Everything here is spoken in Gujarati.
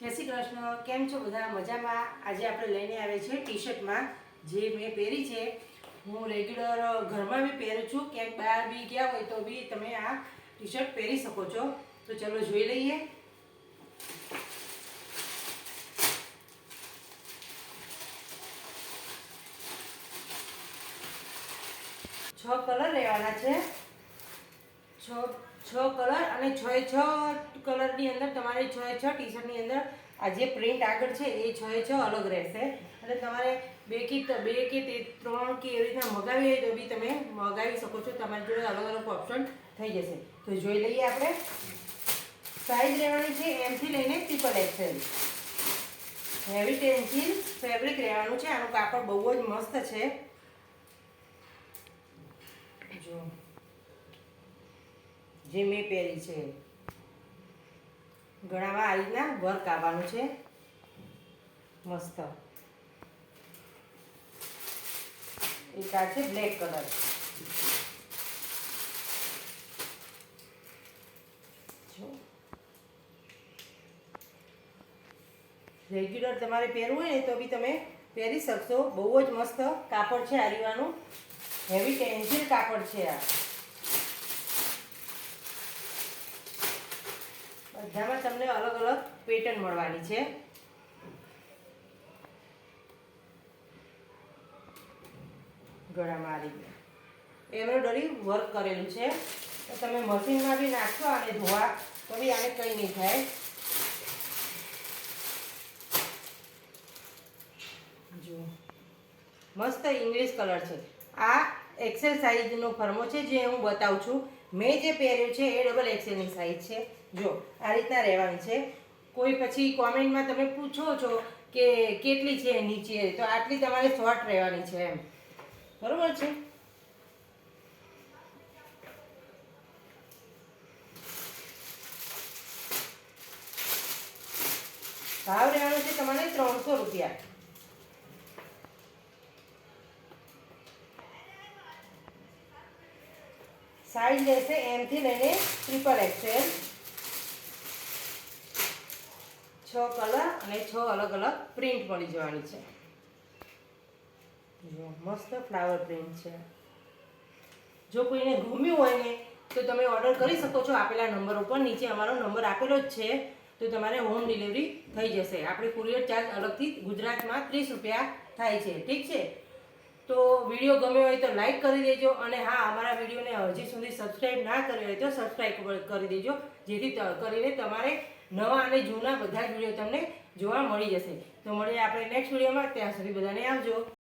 જય શ્રી કૃષ્ણ. કેમ છો બધા? મજામાં? આજે આપણે લઈને આવે છે ટી-શર્ટમાં જે મેં પહેરી છે. હું રેગ્યુલર ઘરમાં બી પહેરું છું, ક્યાંક બહાર બી ગયા હોય તો બી તમે આ ટી-શર્ટ પહેરી શકો છો. તો ચલો જોઈ લઈએ. છ કલર લેવાના છે. છ કલર અને 6 કલરની અંદર તમારે 6 ટી-શર્ટની અંદર આ જે પ્રિન્ટ આગળ છે એ 6 અલગ રહેશે. અને તમારે બે કે 3 કે એવી રીતના મગાવી હોય તો બી તમે મગાવી શકો છો. તમારી જોડે અલગ અલગ ઓપ્શન થઈ જશે. તો જોઈ લઈએ આપણે. સાઈઝ રહેવાની છે M થી લઈને XXL. હેવી ટેન્સિલ ફેબ્રિક રહેવાનું છે. આનું કાપડ બહુ જ મસ્ત છે. જો જે મેં પહેરી છે, ગળામાં આ રીતના વર્ક આવવાનું છે મસ્ત. એક આ છે બ્લેક કલર. જો રેગ્યુલર તમારે પહેરવું હોય ને તો બી તમે પહેરી શકશો. બહુ જ મસ્ત કાપડ છે. આરીવાનું હેવી ટેન્સિલ કાપડ છે. આ બધામાં તમને અલગ અલગ પેટર્ન મળવાની છે. ગળામાં આ રીતે એમ્બ્રોઇડરી વર્ક કરેલું છે. તો તમે મશીનમાં બી નાખશો અને ધોવા તો બી આને કંઈ નહીં થાય. જો મસ્ત ઇંગ્લિશ કલર છે. આ XL સાઇઝનો ફરમો છે જે હું બતાવું છું. મેં જે પહેર્યું છે એ XXL ની સાઇઝ છે. જો આ રીતના રહેવાની છે. કોઈ પછી કોમેન્ટમાં તમે પૂછો છો કે કેટલી છે નીચે, તો આટલી તમારે શોર્ટ રહેવાની છે એમ. બરોબર છે. ભાવ રહેવાનો છે તમારે 300 રૂપિયા. સાઈઝ રહેશે M થી લઈને XXL. 6 કલર અને 6 અલગ અલગ પ્રિન્ટ મળી જવાની છે. જો મસ્ત ફ્લાવર પ્રિન્ટ છે. જો કોઈને ગમ્યું હોય ને તો તમે ઓર્ડર કરી શકો છો આપેલા નંબર ઉપર. નીચે અમારો નંબર આપેલો જ છે. તો તમારે હોમ ડિલિવરી થઈ જશે. આપણે કુરિયર ચાર્જ અલગથી ગુજરાતમાં 30 રૂપિયા થાય છે. ઠીક છે. તો વિડીયો ગમ્યો હોય તો લાઈક કરી દેજો. અને હા, અમારા વિડીયોને હજી સુધી સબસ્ક્રાઈબ ના કર્યો હોય તો સબસ્ક્રાઈબ કરી દેજો, જેથી કરીને તમારે નવા અને જૂના બધા જ વિડીયો તમને જોવા મળી જશે. તો મળીએ આપણે નેક્સ્ટ વિડીયોમાં. ત્યાં સુધી બધાને આવજો.